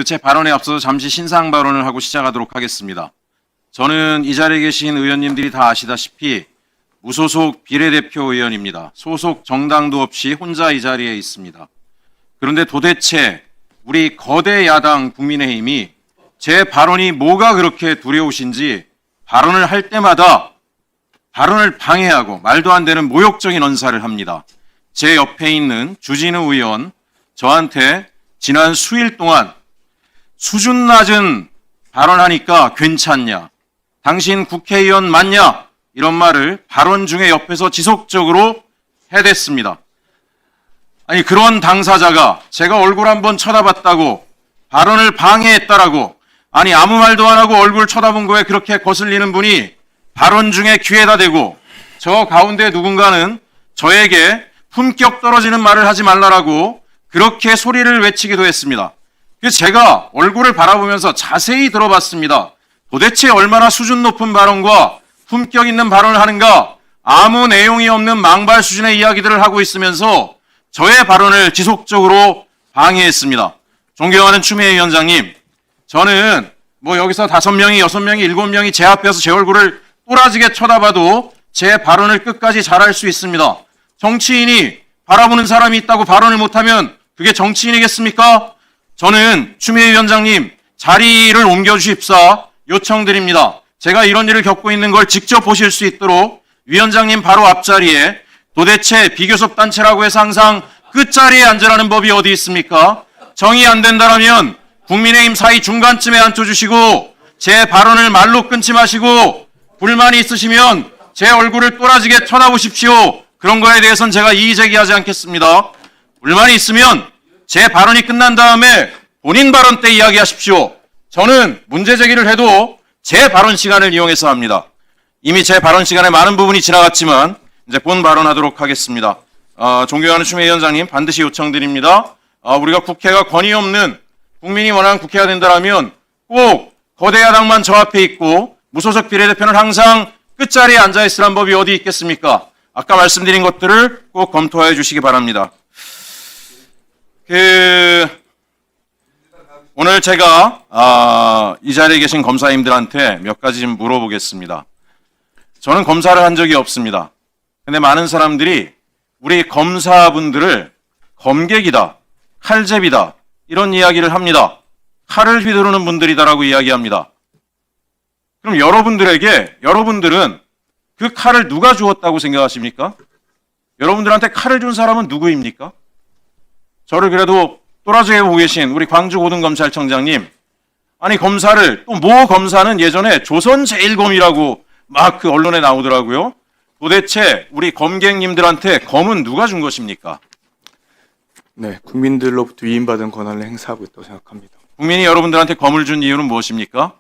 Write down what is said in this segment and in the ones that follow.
제 발언에 앞서서 잠시 신상 발언을 하고 시작하도록 하겠습니다. 저는 이 자리에 계신 의원님들이 다 아시다시피 무소속 비례대표 의원입니다. 소속 정당도 없이 혼자 이 자리에 있습니다. 그런데 도대체 우리 거대 야당 국민의힘이 제 발언이 뭐가 그렇게 두려우신지 발언을 할 때마다 발언을 방해하고 말도 안 되는 모욕적인 언사를 합니다. 제 옆에 있는 주진우 의원, 저한테 지난 수일 동안 수준 낮은 발언하니까 괜찮냐, 당신 국회의원 맞냐, 이런 말을 발언 중에 옆에서 지속적으로 해댔습니다. 아니, 그런 당사자가 제가 얼굴 한번 쳐다봤다고 발언을 방해했다라고, 아니 아무 말도 안 하고 얼굴 쳐다본 거에 그렇게 거슬리는 분이 발언 중에 귀에다 대고, 저 가운데 누군가는 저에게 품격 떨어지는 말을 하지 말라라고 그렇게 소리를 외치기도 했습니다. 그래서 제가 얼굴을 바라보면서 자세히 들어봤습니다. 도대체 얼마나 수준 높은 발언과 품격 있는 발언을 하는가, 아무 내용이 없는 망발 수준의 이야기들을 하고 있으면서 저의 발언을 지속적으로 방해했습니다. 존경하는 추미애 위원장님, 저는 뭐 여기서 5명이, 6명이, 7명이 제 앞에서 제 얼굴을 또라지게 쳐다봐도 제 발언을 끝까지 잘할 수 있습니다. 정치인이 바라보는 사람이 있다고 발언을 못하면 그게 정치인이겠습니까? 저는 추미애 위원장님 자리를 옮겨주십사 요청드립니다. 제가 이런 일을 겪고 있는 걸 직접 보실 수 있도록 위원장님 바로 앞자리에, 도대체 비교섭 단체라고 해서 항상 끝자리에 앉으라는 법이 어디 있습니까? 정의 안 된다라면 국민의힘 사이 중간쯤에 앉혀주시고, 제 발언을 말로 끊지 마시고, 불만이 있으시면 제 얼굴을 또라지게 쳐다보십시오. 그런 거에 대해서는 제가 이의 제기하지 않겠습니다. 불만이 있으면 제 발언이 끝난 다음에 본인 발언 때 이야기하십시오. 저는 문제 제기를 해도 제 발언 시간을 이용해서 합니다. 이미 제 발언 시간에 많은 부분이 지나갔지만 이제 본 발언하도록 하겠습니다. 존경하는 추미애 위원장님, 반드시 요청드립니다. 우리가 국회가 권위 없는, 국민이 원하는 국회가 된다면 꼭 거대 야당만 저 앞에 있고 무소속 비례대표는 항상 끝자리에 앉아있으란 법이 어디 있겠습니까? 아까 말씀드린 것들을 꼭 검토해 주시기 바랍니다. 오늘 제가 이 자리에 계신 검사님들한테 몇 가지 좀 물어보겠습니다. 저는 검사를 한 적이 없습니다. 근데 많은 사람들이 우리 검사분들을 검객이다, 칼제비다, 이런 이야기를 합니다. 칼을 휘두르는 분들이다라고 이야기합니다. 그럼 여러분들은 그 칼을 누가 주었다고 생각하십니까? 여러분들한테 칼을 준 사람은 누구입니까? 저를 그래도 또라지게 보고 계신 우리 광주고등검찰청장님, 아니 검사를, 또 모 검사는 예전에 조선제일검이라고 막 그 언론에 나오더라고요. 도대체 우리 검객님들한테 검은 누가 준 것입니까? 네, 국민들로부터 위임받은 권한을 행사하고 있다고 생각합니다. 국민이 여러분들한테 검을 준 이유는 무엇입니까?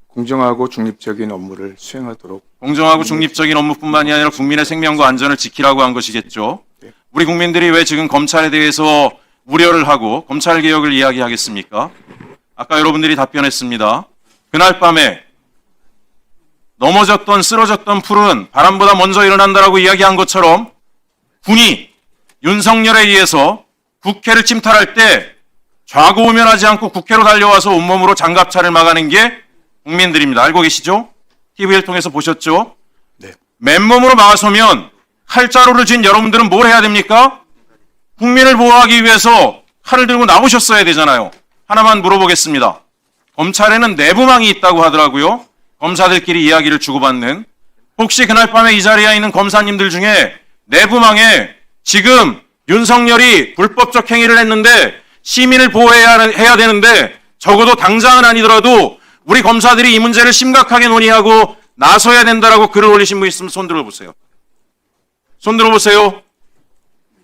공정하고 중립적인 업무를 수행하도록. 공정하고 중립적인 업무뿐만이 아니라 국민의 생명과 안전을 지키라고 한 것이겠죠. 네. 우리 국민들이 왜 지금 검찰에 대해서 우려를 하고 검찰개혁을 이야기하겠습니까? 아까 여러분들이 답변했습니다. 그날 밤에 넘어졌던 쓰러졌던 풀은 바람보다 먼저 일어난다라고 이야기한 것처럼, 군이 윤석열에 의해서 국회를 침탈할 때 좌고우면하지 않고 국회로 달려와서 온몸으로 장갑차를 막아낸 게 국민들입니다. 알고 계시죠? TV를 통해서 보셨죠? 네. 맨몸으로 막아서면 칼자루를 쥔 여러분들은 뭘 해야 됩니까? 국민을 보호하기 위해서 칼을 들고 나오셨어야 되잖아요. 하나만 물어보겠습니다. 검찰에는 내부망이 있다고 하더라고요. 검사들끼리 이야기를 주고받는. 혹시 그날 밤에 이 자리에 있는 검사님들 중에 내부망에 지금 윤석열이 불법적 행위를 했는데 시민을 보호해야 되는데 적어도 당장은 아니더라도 우리 검사들이 이 문제를 심각하게 논의하고 나서야 된다라고 글을 올리신 분 있으면 손 들어보세요. 손 들어보세요.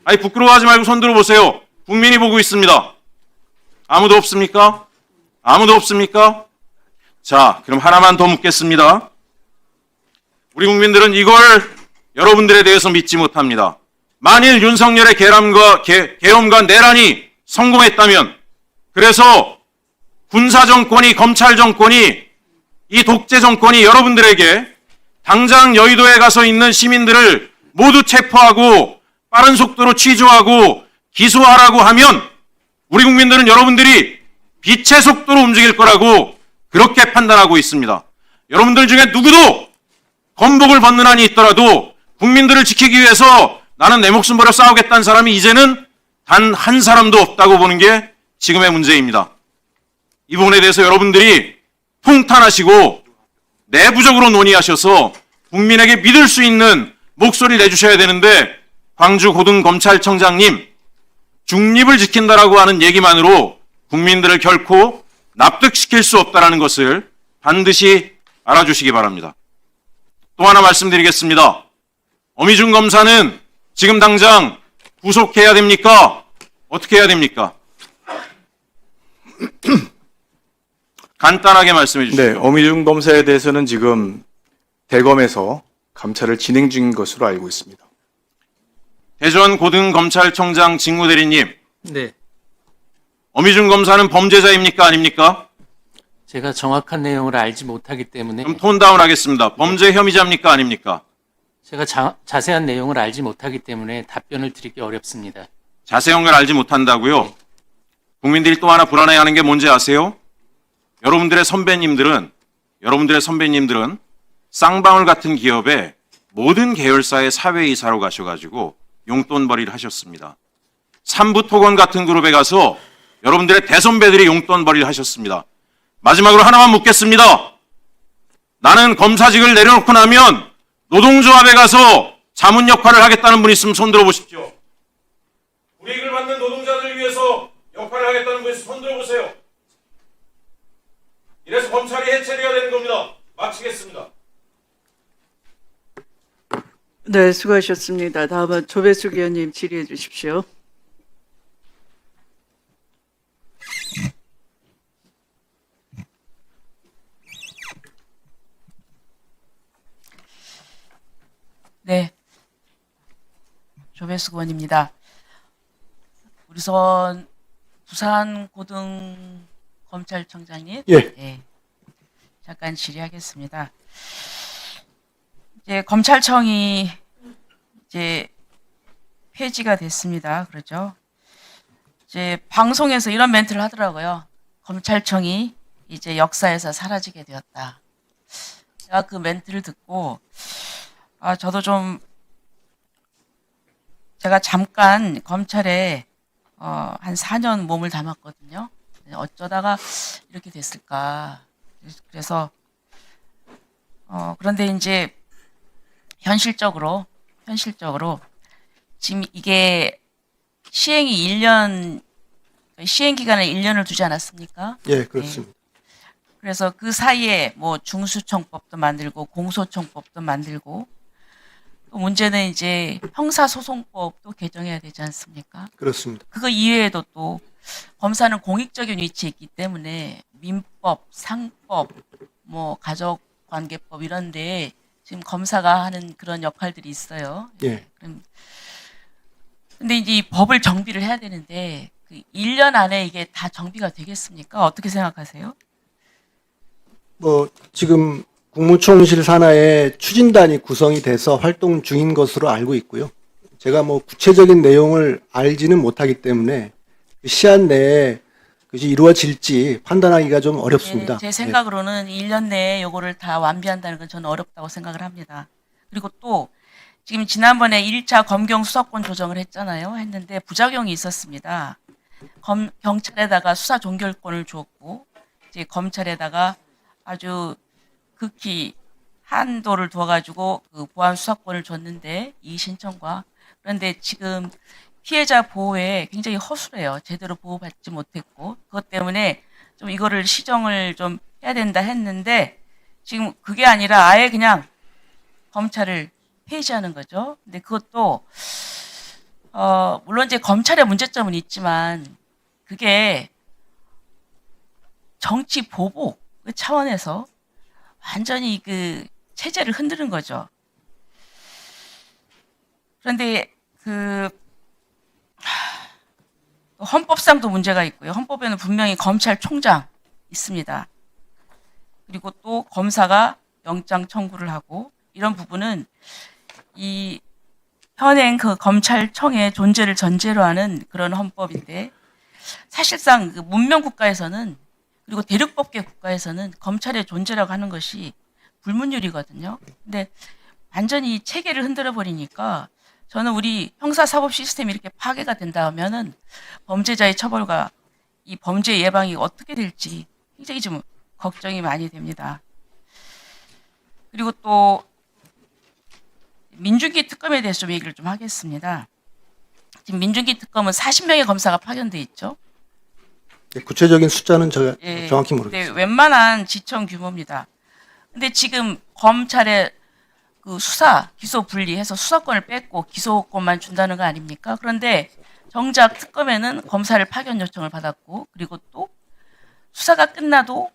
아니 부끄러워하지 말고 손 들어보세요. 국민이 보고 있습니다. 아무도 없습니까? 아무도 없습니까? 자, 그럼 하나만 더 묻겠습니다. 우리 국민들은 이걸 여러분들에 대해서 믿지 못합니다. 만일 윤석열의 계엄과 내란이 성공했다면, 그래서 군사정권이, 검찰정권이, 이 독재정권이 여러분들에게 당장 여의도에 가서 있는 시민들을 모두 체포하고 빠른 속도로 취조하고 기소하라고 하면 우리 국민들은 여러분들이 빛의 속도로 움직일 거라고 그렇게 판단하고 있습니다. 여러분들 중에 누구도 건복을 벗는 한이 있더라도 국민들을 지키기 위해서 나는 내 목숨 버려 싸우겠다는 사람이 이제는 단 한 사람도 없다고 보는 게 지금의 문제입니다. 이 부분에 대해서 여러분들이 통탄하시고 내부적으로 논의하셔서 국민에게 믿을 수 있는 목소리를 내주셔야 되는데 광주 고등검찰청장님 중립을 지킨다라고 하는 얘기만으로 국민들을 결코 납득시킬 수 없다는 것을 반드시 알아주시기 바랍니다. 또 하나 말씀드리겠습니다. 어미중 검사는 지금 당장 구속해야 됩니까? 어떻게 해야 됩니까? 간단하게 말씀해 주시죠. 네, 어미중 검사에 대해서는 지금 대검에서 감찰을 진행 중인 것으로 알고 있습니다. 대전 고등검찰청장 직무대리님, 네, 어미중 검사는 범죄자입니까? 아닙니까? 제가 정확한 내용을 알지 못하기 때문에 그럼 톤다운 하겠습니다. 범죄 혐의자입니까? 아닙니까? 제가 자세한 내용을 알지 못하기 때문에 답변을 드리기 어렵습니다. 자세한 걸 알지 못한다고요? 국민들이 또 하나 불안해하는 게 뭔지 아세요? 여러분들의 선배님들은 쌍방울 같은 기업에 모든 계열사의 사회이사로 가셔가지고 용돈벌이를 하셨습니다. 삼부토건 같은 그룹에 가서 여러분들의 대선배들이 용돈벌이를 하셨습니다. 마지막으로 하나만 묻겠습니다. 나는 검사직을 내려놓고 나면 노동조합에 가서 자문 역할을 하겠다는 분 있으면 손 들어보십시오. 불이익을 받는 노동자들을 위해서 역할을 하겠다는 분 있으면 손 들어보세요. 이래서 검찰이 해체돼야 되는 겁니다. 마치겠습니다. 네, 수고하셨습니다. 다음은 조배숙 의원님 질의해 주십시오. 네, 조배숙 의원입니다. 우선 부산 고등검찰청장님, 예. 잠깐 질의하겠습니다. 이제 검찰청이 이제 폐지가 됐습니다. 그렇죠? 이제 방송에서 이런 멘트를 하더라고요. 검찰청이 이제 역사에서 사라지게 되었다. 제가 그 멘트를 듣고 저도 좀 제가 잠깐 검찰에 한 4년 몸을 담았거든요. 어쩌다가 이렇게 됐을까. 그래서 그런데 이제 현실적으로 지금 이게 시행이 1년 시행 기간을 1년을 두지 않았습니까? 예, 그렇습니다. 그래서 그 사이에 뭐 중수청법도 만들고 공소청법도 만들고 또 문제는 이제 형사소송법도 개정해야 되지 않습니까? 그렇습니다. 그거 이외에도 또 검사는 공익적인 위치에 있기 때문에 민법, 상법, 뭐 가족관계법 이런데 지금 검사가 하는 그런 역할들이 있어요. 예. 근데 이제 이 법을 정비를 해야 되는데 그 1년 안에 이게 다 정비가 되겠습니까? 어떻게 생각하세요? 지금 국무총실 산하에 추진단이 구성이 돼서 활동 중인 것으로 알고 있고요. 제가 구체적인 내용을 알지는 못하기 때문에 그 시한 내에 그것이 이루어질지 판단하기가 좀 어렵습니다. 제 생각으로는 1년 내에 요거를 다 완비한다는 건 저는 어렵다고 생각을 합니다. 그리고 또 지금 지난번에 1차 검경 수사권 조정을 했는데 부작용이 있었습니다. 경찰에다가 수사 종결권을 주었고 이제 검찰에다가 아주 극히 한도를 두어가지고 그 보안 수사권을 줬는데 이 신청과 그런데 지금 피해자 보호에 굉장히 허술해요. 제대로 보호받지 못했고 그것 때문에 좀 이거를 시정을 좀 해야 된다 했는데 지금 그게 아니라 아예 그냥 검찰을 폐지하는 거죠. 근데 그것도 물론 이제 검찰의 문제점은 있지만 그게 정치 보복 차원에서 완전히 그 체제를 흔드는 거죠. 그런데 헌법상도 문제가 있고요. 헌법에는 분명히 검찰총장 있습니다. 그리고 또 검사가 영장 청구를 하고 이런 부분은 이 현행 그 검찰청의 존재를 전제로 하는 그런 헌법인데 사실상 그 문명 국가에서는 그리고 대륙법계 국가에서는 검찰의 존재라고 하는 것이 불문율이거든요. 근데 완전히 이 체계를 흔들어 버리니까 저는 우리 형사사법 시스템이 이렇게 파괴가 된다면은 범죄자의 처벌과 이 범죄 예방이 어떻게 될지 굉장히 좀 걱정이 많이 됩니다. 그리고 또 민중기 특검에 대해서 좀 얘기를 좀 하겠습니다. 지금 민중기 특검은 40명의 검사가 파견돼 있죠. 네, 구체적인 숫자는 제가 예, 정확히 네, 모르겠습니다. 웬만한 지청 규모입니다. 근데 지금 검찰의 그 수사, 기소 분리해서 수사권을 뺏고 기소권만 준다는 거 아닙니까? 그런데 정작 특검에는 검사를 파견 요청을 받았고, 그리고 또 수사가 끝나도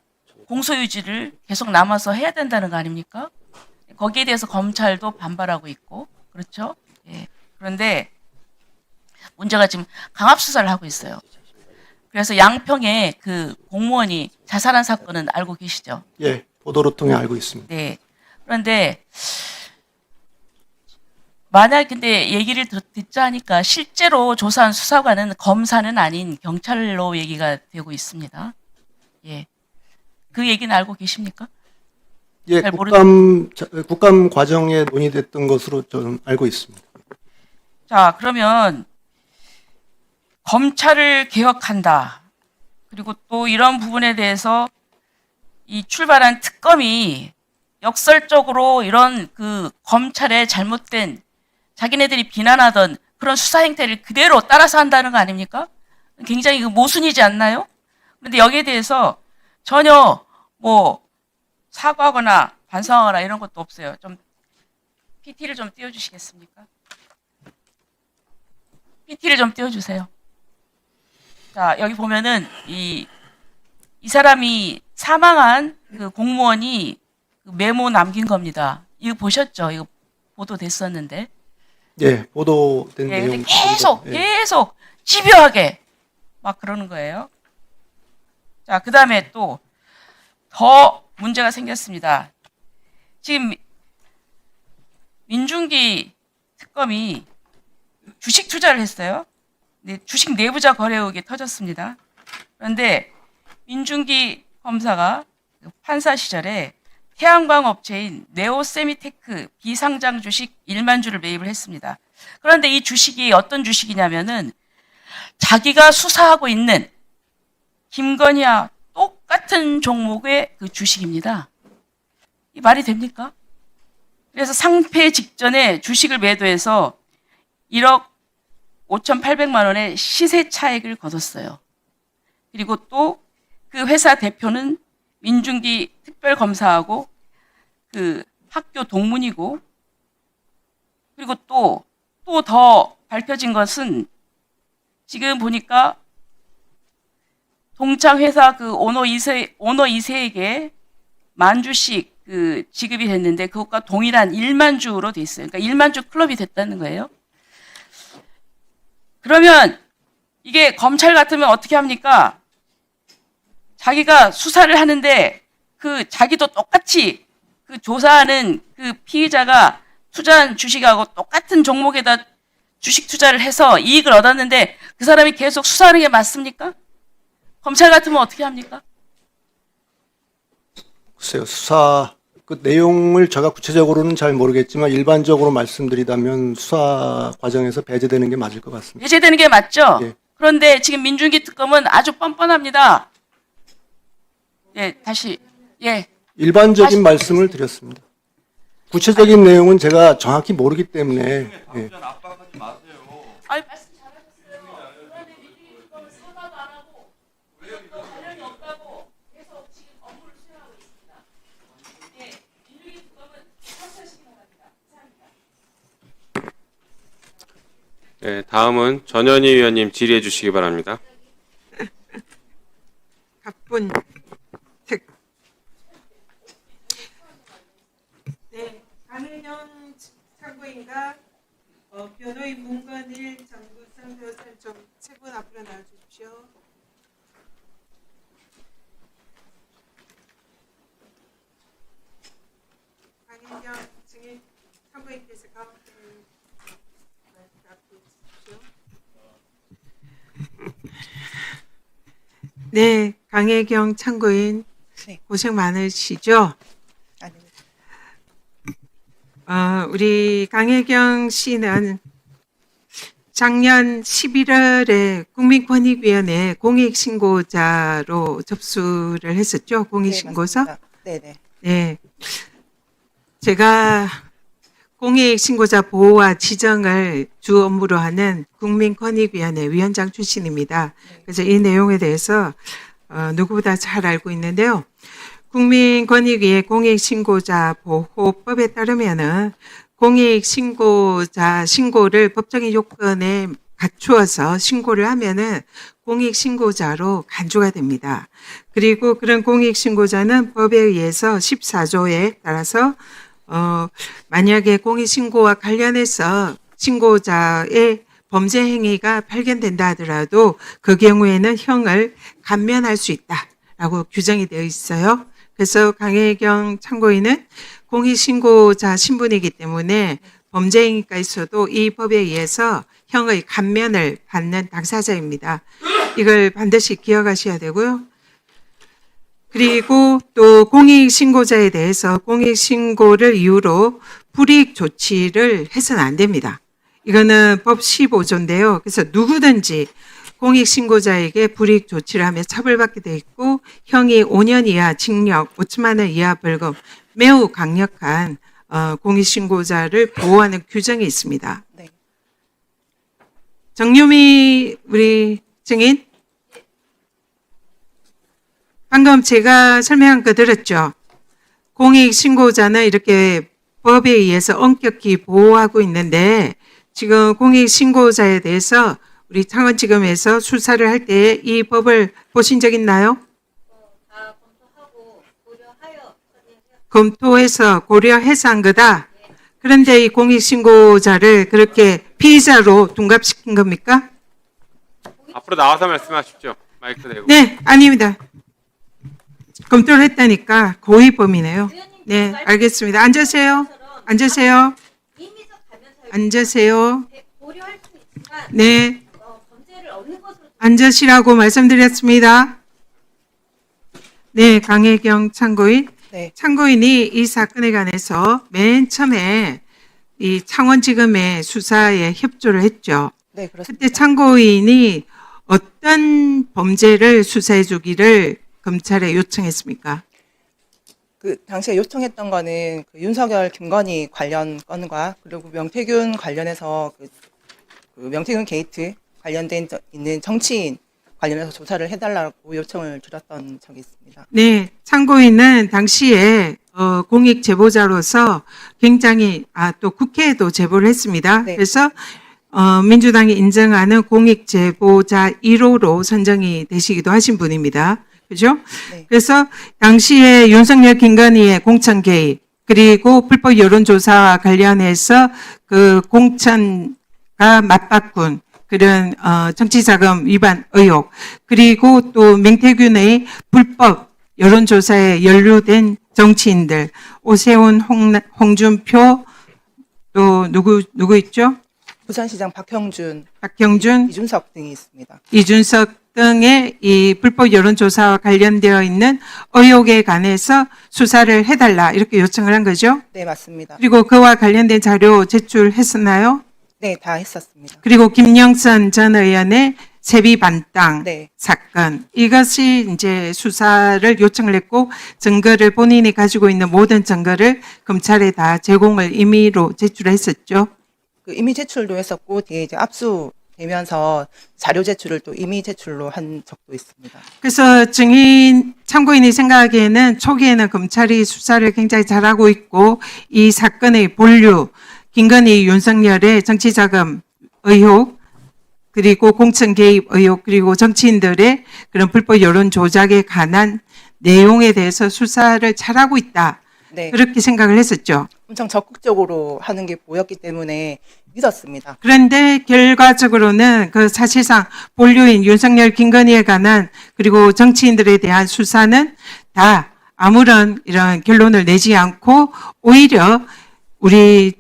공소유지를 계속 남아서 해야 된다는 거 아닙니까? 거기에 대해서 검찰도 반발하고 있고, 그렇죠? 예. 그런데 문제가 지금 강압 수사를 하고 있어요. 그래서 양평에 그 공무원이 자살한 사건은 알고 계시죠? 예, 보도를 통해 알고 있습니다. 네. 그런데 만약 근데 얘기를 듣자 하니까 실제로 조사한 수사관은 검사는 아닌 경찰로 얘기가 되고 있습니다. 예. 그 얘기는 알고 계십니까? 예, 잘 국감 과정에 논의됐던 것으로 저는 알고 있습니다. 자, 그러면 검찰을 개혁한다. 그리고 또 이런 부분에 대해서 이 출발한 특검이 역설적으로 이런 그 검찰의 잘못된 자기네들이 비난하던 그런 수사 행태를 그대로 따라서 한다는 거 아닙니까? 굉장히 그 모순이지 않나요? 그런데 여기에 대해서 전혀 뭐 사과하거나 반성하거나 이런 것도 없어요. 좀 PT를 좀 띄워주시겠습니까? PT를 좀 띄워주세요. 자, 여기 보면은 이 사람이 사망한 그 공무원이 그 메모 남긴 겁니다. 이거 보셨죠? 이거 보도됐었는데. 예, 보도된 예, 내용. 근데 계속, 예. 계속 집요하게 막 그러는 거예요. 자, 그 다음에 또 더 문제가 생겼습니다. 지금 민중기 특검이 주식 투자를 했어요. 네, 주식 내부자 거래 의혹이 터졌습니다. 그런데 민중기 검사가 판사 시절에 태양광 업체인 네오세미테크 비상장 주식 1만 주를 매입을 했습니다. 그런데 이 주식이 어떤 주식이냐면은 자기가 수사하고 있는 김건희와 똑같은 종목의 그 주식입니다. 이 말이 됩니까? 그래서 상패 직전에 주식을 매도해서 1억 5,800만 원의 시세 차익을 거뒀어요. 그리고 또 그 회사 대표는 민중기 특별검사하고 그 학교 동문이고, 그리고 또 더 밝혀진 것은 지금 보니까 동창 회사 그 오너 2세에게 만 주씩 그 지급이 됐는데 그것과 동일한 1만 주로 돼 있어요. 그러니까 1만 주 클럽이 됐다는 거예요. 그러면 이게 검찰 같으면 어떻게 합니까? 자기가 수사를 하는데 그 자기도 똑같이 그 조사하는 그 피의자가 투자한 주식하고 똑같은 종목에다 주식 투자를 해서 이익을 얻었는데 그 사람이 계속 수사하는 게 맞습니까? 검찰 같으면 어떻게 합니까? 글쎄요, 수사 그 내용을 제가 구체적으로는 잘 모르겠지만 일반적으로 말씀드리자면 수사 과정에서 배제되는 게 맞을 것 같습니다. 배제되는 게 맞죠? 예. 그런데 지금 민중기 특검은 아주 뻔뻔합니다. 예, 다시. 예. 일반적인 말씀을 드렸습니다. 구체적인 내용은 제가 정확히 모르기 때문에 예. 아니, 말씀 잘하셨어요. 그런데 민중기 특검은 사과도 안 하고 이것과 관련이 없다고 계속 지금 업무를 수행하고 있습니다. 예, 민중기 특검은 사퇴하시기 바랍니다. 감사합니다. 네, 다음은 전현희 의원님 질의해 주시기 바랍니다. 가쁜 특. 네, 강은영 참고인과 변호인 문건일 정구성 변호사님 좀 세 분 앞으로 나와주십시오. 강은영 증인 참고인께서 가운데 앞에 주십시오. 네, 강혜경 참고인 네. 고생 많으시죠? 아닙니다. 우리 강혜경 씨는 작년 11월에 국민권익위원회 공익신고자로 접수를 했었죠. 공익신고서. 네, 맞습니다. 네네. 네. 제가 공익신고자 보호와 지정을 주 업무로 하는 국민권익위원회 위원장 출신입니다. 그래서 이 내용에 대해서 누구보다 잘 알고 있는데요. 국민권익위의 공익신고자 보호법에 따르면은 공익신고자 신고를 법적인 요건에 갖추어서 신고를 하면은 공익신고자로 간주가 됩니다. 그리고 그런 공익신고자는 법에 의해서 14조에 따라서 만약에 공익신고와 관련해서 신고자의 범죄 행위가 발견된다 하더라도 그 경우에는 형을 감면할 수 있다라고 규정이 되어 있어요. 그래서 강혜경 참고인은 공익신고자 신분이기 때문에 범죄 행위가 있어도 이 법에 의해서 형의 감면을 받는 당사자입니다. 이걸 반드시 기억하셔야 되고요. 그리고 또 공익신고자에 대해서 공익신고를 이유로 불이익 조치를 해서는 안 됩니다. 이거는 법 15조인데요. 그래서 누구든지 공익신고자에게 불이익 조치를 하면 처벌받게 돼 있고 형이 5년 이하 징역, 5천만 원 이하 벌금, 매우 강력한 공익신고자를 보호하는 규정이 있습니다. 네. 정유미 우리 증인, 방금 제가 설명한 거 들었죠? 공익신고자는 이렇게 법에 의해서 엄격히 보호하고 있는데 지금 공익신고자에 대해서 우리 창원지검에서 수사를 할 때 이 법을 보신 적 있나요? 검토해서 고려해서 한 거다. 그런데 이 공익신고자를 그렇게 피의자로 둔갑시킨 겁니까? 앞으로 나와서 말씀하십시오. 마이크 대고. 네, 아닙니다. 검토를 했다니까 고의 범이네요. 네, 알겠습니다. 앉으세요. 앉으세요. 앉으세요. 고려할 수 있지만 네, 범죄를 없는 것으로 앉으시라고 말씀드렸습니다. 네, 강혜경 참고인. 네. 참고인이 이 사건에 관해서 맨 처음에 이 창원지검의 수사에 협조를 했죠. 네, 그렇습니다. 그때 참고인이 어떤 범죄를 수사해 주기를 검찰에 요청했습니까? 그 당시에 요청했던 거는 그 윤석열, 김건희 관련 건과 그리고 명태균 관련해서 그 명태균 게이트 관련된 있는 정치인 관련해서 조사를 해달라고 요청을 드렸던 적이 있습니다. 네, 참고인은 당시에 공익 제보자로서 굉장히 또 국회에도 제보를 했습니다. 네. 그래서 민주당이 인정하는 공익 제보자 1호로 선정이 되시기도 하신 분입니다. 그죠? 네. 그래서 당시에 윤석열, 김건희의 공천 개입 그리고 불법 여론조사와 관련해서 그 공천가 맞바꾼 그런 정치자금 위반 의혹 그리고 또 명태균의 불법 여론조사에 연루된 정치인들 오세훈, 홍준표 또 누구 있죠? 부산시장 박형준, 박형준, 이준석 등이 있습니다. 이준석 등의 이 불법 여론조사와 관련되어 있는 의혹에 관해서 수사를 해달라 이렇게 요청을 한 거죠. 네, 맞습니다. 그리고 그와 관련된 자료 제출했었나요? 네, 다 했었습니다. 그리고 김영선 전 의원의 세비 반땅 네. 사건 이것이 이제 수사를 요청을 했고 증거를 본인이 가지고 있는 모든 증거를 검찰에 다 제공을 임의로 제출했었죠. 그 임의 제출도 했었고 뒤에 이제 압수되면서 자료 제출을 또 임의 제출로 한 적도 있습니다. 그래서 참고인이 생각하기에는 초기에는 검찰이 수사를 굉장히 잘하고 있고 이 사건의 본류 김건희, 윤석열의 정치자금 의혹 그리고 공천 개입 의혹 그리고 정치인들의 그런 불법 여론 조작에 관한 내용에 대해서 수사를 잘하고 있다. 네. 그렇게 생각을 했었죠. 엄청 적극적으로 하는 게 보였기 때문에 믿었습니다. 그런데 결과적으로는 그 사실상 본류인 윤석열, 김건희에 관한 그리고 정치인들에 대한 수사는 다 아무런 이런 결론을 내지 않고 오히려 우리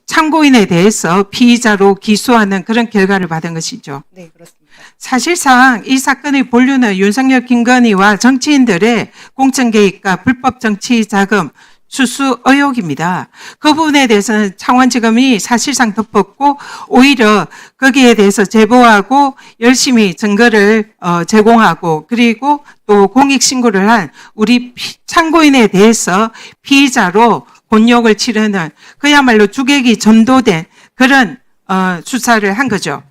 참고인에 대해서 피의자로 기소하는 그런 결과를 받은 것이죠. 네, 그렇습니다. 사실상 이 사건의 본류는 윤석열, 김건희와 정치인들의 공천 개입과 불법 정치 자금 수수 의혹입니다. 그 부분에 대해서는 창원지검이 사실상 덮었고 오히려 거기에 대해서 제보하고 열심히 증거를 제공하고 그리고 또 공익신고를 한 우리 참고인에 대해서 피의자로 곤욕을 치르는 그야말로 주객이 전도된 그런 수사를 한 거죠.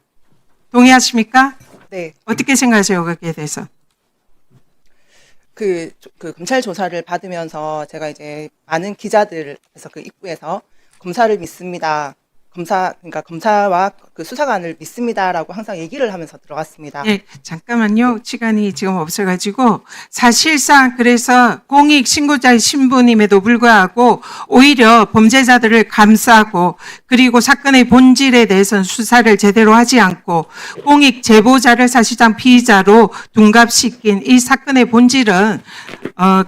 동의하십니까? 네. 어떻게 생각하세요? 거기에 대해서? 그 검찰 조사를 받으면서 제가 이제 많은 기자들에서 그 입구에서 검사를 믿습니다. 그러니까 검사와 그 수사관을 믿습니다라고 항상 얘기를 하면서 들어갔습니다. 네, 잠깐만요. 시간이 지금 없어가지고 사실상 그래서 공익 신고자의 신분임에도 불구하고 오히려 범죄자들을 감싸고 그리고 사건의 본질에 대해서는 수사를 제대로 하지 않고 공익 제보자를 사실상 피의자로 둔갑시킨 이 사건의 본질은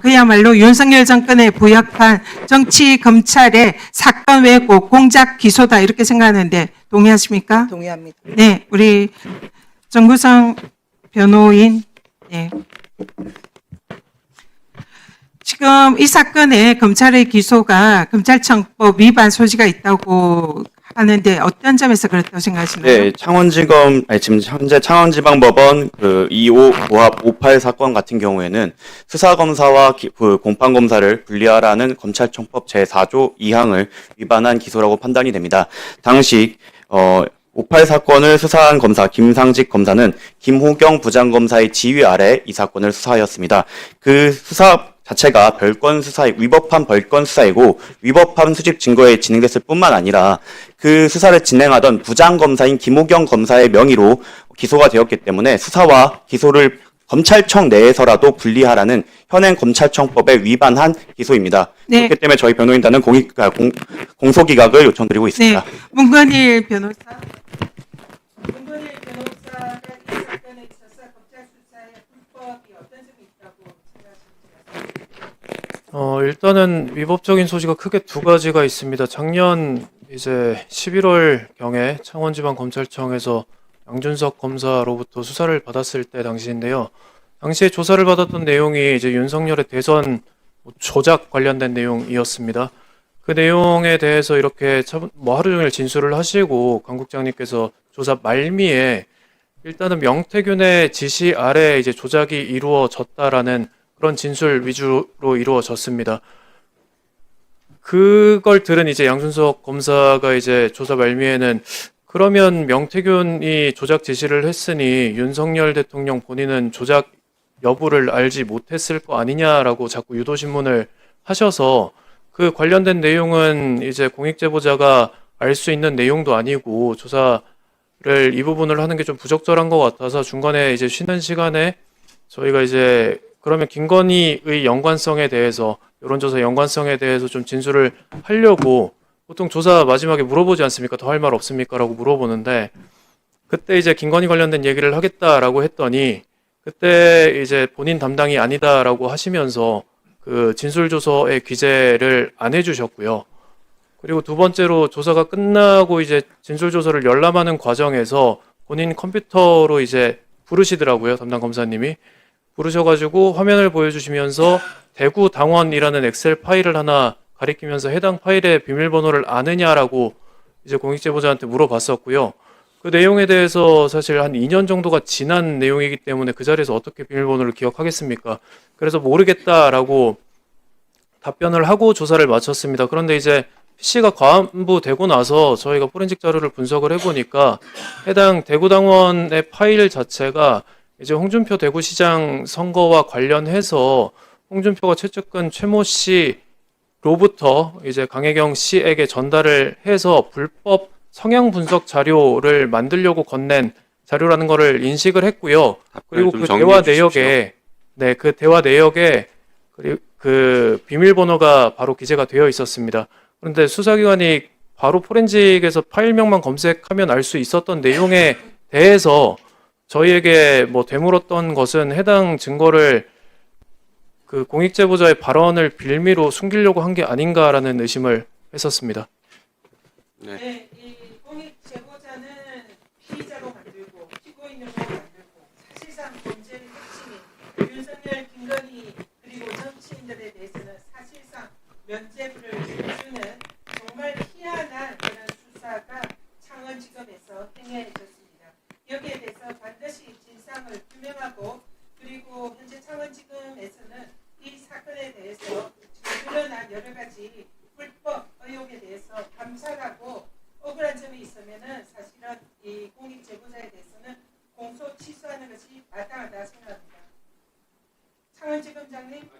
그야말로 윤석열 정권에 부역한 정치 검찰의 사건 왜곡 공작 기소다 이렇게 생각하는데 동의하십니까? 동의합니다. 네, 우리 정구성 변호인. 네. 지금 이 사건에 검찰의 기소가 검찰청법 위반 소지가 있다고 하는데 어떤 점에서 그렇다고 생각하시나요? 네, 지금 현재 창원지방법원 그 2558 사건 같은 경우에는 수사검사와 그 공판검사를 분리하라는 검찰청법 제4조 2항을 위반한 기소라고 판단이 됩니다. 당시 58 사건을 수사한 검사 김상직 검사는 김호경 부장검사의 지휘 아래 이 사건을 수사하였습니다. 그 수사 자체가 위법한 별건 수사이고 위법한 수집 증거에 진행됐을 뿐만 아니라 그 수사를 진행하던 부장검사인 김호경 검사의 명의로 기소가 되었기 때문에 수사와 기소를 검찰청 내에서라도 분리하라는 현행 검찰청법에 위반한 기소입니다. 네. 그렇기 때문에 저희 변호인단은 공소기각을 요청드리고 있습니다. 네, 문건일 변호사. 문건일 변호사가 이 사건에 있어서 검찰 수사에 불법이 어떤 점이 있다고 생각하십니까? 일단은 위법적인 소지가 크게 두 가지가 있습니다. 작년 이제 11월 경에 창원지방검찰청에서 양준석 검사로부터 수사를 받았을 때 당시인데요. 당시에 조사를 받았던 내용이 이제 윤석열의 대선 조작 관련된 내용이었습니다. 그 내용에 대해서 이렇게 하루 종일 진술을 하시고 강 국장님께서 조사 말미에 일단은 명태균의 지시 아래 이제 조작이 이루어졌다라는 그런 진술 위주로 이루어졌습니다. 그걸 들은 이제 양준석 검사가 이제 조사 말미에는 그러면 명태균이 조작 지시를 했으니 윤석열 대통령 본인은 조작 여부를 알지 못했을 거 아니냐라고 자꾸 유도신문을 하셔서 그 관련된 내용은 이제 공익제보자가 알 수 있는 내용도 아니고 조사를 이 부분을 하는 게 좀 부적절한 것 같아서 중간에 이제 쉬는 시간에 저희가 이제 그러면 김건희의 연관성에 대해서 여론조사 연관성에 대해서 좀 진술을 하려고 보통 조사 마지막에 물어보지 않습니까? 더 할 말 없습니까? 라고 물어보는데 그때 이제 김건희 관련된 얘기를 하겠다라고 했더니 그때 이제 본인 담당이 아니다라고 하시면서 그 진술조서의 기재를 안 해주셨고요. 그리고 두 번째로 조사가 끝나고 이제 진술조서를 열람하는 과정에서 본인 컴퓨터로 이제 부르시더라고요. 담당 검사님이. 부르셔가지고 화면을 보여주시면서 대구 당원이라는 엑셀 파일을 하나 가리키면서 해당 파일의 비밀번호를 아느냐라고 이제 공익제보자한테 물어봤었고요. 그 내용에 대해서 사실 한 2년 정도가 지난 내용이기 때문에 그 자리에서 어떻게 비밀번호를 기억하겠습니까? 그래서 모르겠다라고 답변을 하고 조사를 마쳤습니다. 그런데 이제 PC가 과반부되고 나서 저희가 포렌식 자료를 분석을 해보니까 해당 대구당원의 파일 자체가 이제 홍준표 대구시장 선거와 관련해서 홍준표가 최측근 최모 씨로부터 이제 강혜경 씨에게 전달을 해서 불법 성향 분석 자료를 만들려고 건넨 자료라는 것을 인식을 했고요. 그리고 그 대화 내역에 그 대화 내역에 그 비밀번호가 바로 기재가 되어 있었습니다. 그런데 수사기관이 바로 포렌식에서 파일명만 검색하면 알 수 있었던 내용에 대해서 저희에게 뭐 되물었던 것은 해당 증거를 그 공익제보자의 발언을 빌미로 숨기려고 한 게 아닌가라는 의심을 했었습니다. 네, 이 공익제보자는 피의자로 만들고 피고인으로 만들고 윤석열, 김건희 그리고 정치인들에 대해서는 사실상 면죄부를 주는 정말 희한한 그런 수사가 창원지검에서 행해졌습니다. 여기에 대해서 반드시 진상을 규명하고 그리고 현재 창원지검에서는 이 사건에 대해서 지금 드러난 여러 가지 불법 의혹에 대해서 감찰하고 억울한 점이 있으면은 사실은 이 공익 제보자에 대해서는 공소 취소하는 것이 마땅하다 생각합니다. 창원지검장님.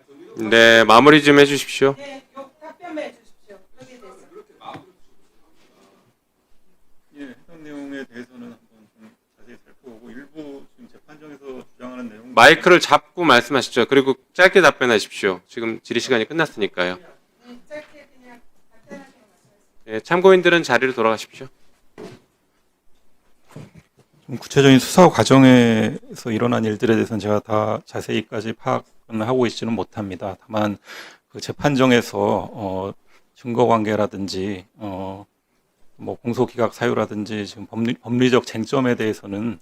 네, 마무리 좀 해주십시오. 네, 요 답변만 해주십시오. 여기에 대해서. 예, 해당 내용에 대해서는 한번 좀 자세히 살펴보고 일부 지금 재판정에서 주장하는 내용 마이크를 잡고 말씀하시죠. 그리고 짧게 답변하십시오. 지금 질의 시간이 끝났으니까요. 네, 짧게 그냥 간단하게 말씀하세요. 네, 참고인들은 자리로 돌아가십시오. 좀 구체적인 수사 과정에서 일어난 일들에 대해서는 제가 다 자세히까지 파악은 하고 있지는 못합니다. 다만 그 재판정에서 증거 관계라든지 뭐 공소기각 사유라든지 지금 법리적 쟁점에 대해서는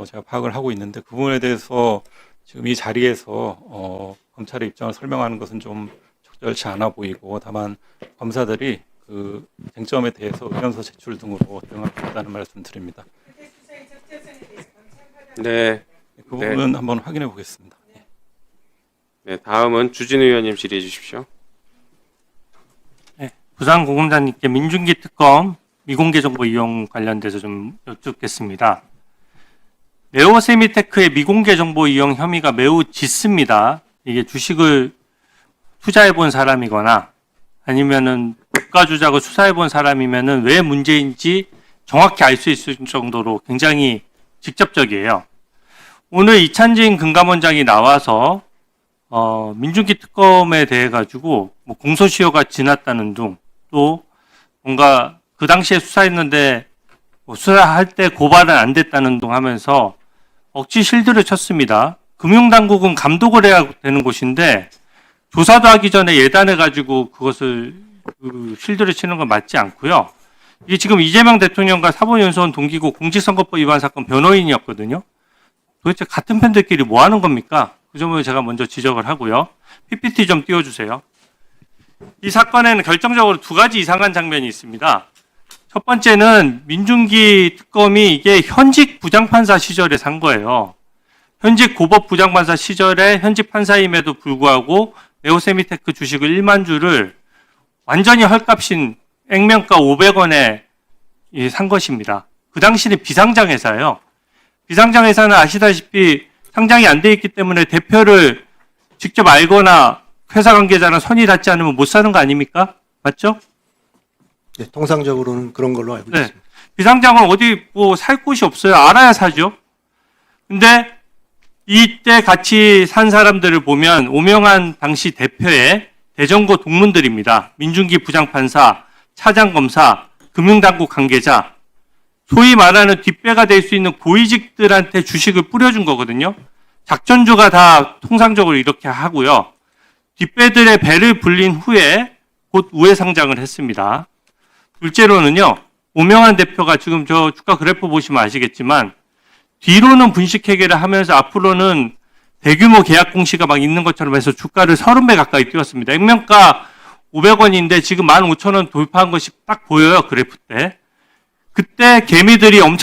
제가 파악을 하고 있는데 그 부분에 대해서 지금 이 자리에서 검찰의 입장을 설명하는 것은 좀 적절치 않아 보이고 다만 검사들이 그 쟁점에 대해서 의견서 제출 등으로 대응하겠다는 말씀 드립니다. 네, 그 부분은 한번 확인해 보겠습니다. 네, 다음은 주진우 의원님 질의해 주십시오. 부산고검장님께 민중기 특검 미공개 정보 이용 관련돼서 좀 여쭙겠습니다. 네오세미테크의 미공개 정보 이용 혐의가 매우 짙습니다. 이게 주식을 투자해 본 사람이거나 아니면은 국가 조작을 수사해 본 사람이면은 왜 문제인지 정확히 알 수 있을 정도로 굉장히 직접적이에요. 오늘 이찬진 금감원장이 나와서 민중기 특검에 대해 가지고 뭐 공소시효가 지났다는 등 또 뭔가 그 당시에 수사했는데 뭐 수사할 때 고발은 안 됐다는 등 하면서 억지 실드를 쳤습니다. 금융당국은 감독을 해야 되는 곳인데 조사도 하기 전에 예단해 가지고 그것을 실드를 치는 건 맞지 않고요. 이게 지금 이재명 대통령과 사법연수원 동기고 공직선거법 위반 사건 변호인이었거든요. 도대체 같은 편들끼리 뭐 하는 겁니까? 그 점을 제가 먼저 지적을 하고요. PPT 좀 띄워주세요. 이 사건에는 결정적으로 두 가지 이상한 장면이 있습니다. 첫 번째는 민중기 특검이 이게 현직 부장판사 시절에 산 거예요. 현직 고법 부장판사 시절에 현직 판사임에도 불구하고 네오세미테크 주식을 1만 주를 완전히 헐값인 액면가 500원에 산 것입니다. 그 당시는 비상장 회사예요. 비상장 회사는 아시다시피 상장이 안 돼 있기 때문에 대표를 직접 알거나 회사 관계자랑 선이 닿지 않으면 못 사는 거 아닙니까? 맞죠? 네, 통상적으로는 그런 걸로 알고 네. 있습니다. 비상장은 어디 뭐 살 곳이 없어요. 알아야 사죠. 근데 이때 같이 산 사람들을 보면 오명한 당시 대표의 대전고 동문들입니다. 민중기 부장판사, 차장검사, 금융당국 관계자, 소위 말하는 뒷배가 될 수 있는 고위직들한테 주식을 뿌려준 거거든요. 작전주가 다 통상적으로 이렇게 하고요. 뒷배들의 배를 불린 후에 곧 우회 상장을 했습니다. 둘째로는요, 오명한 대표가 지금 저 주가 그래프 보시면 아시겠지만 뒤로는 분식회계를 하면서 앞으로는 대규모 계약 공시가 막 있는 것처럼 해서 주가를 30배 가까이 띄웠습니다. 액면가 500원인데 지금 15,000원 돌파한 것이 딱 보여요, 그래프 때. 그때 개미들이 엄청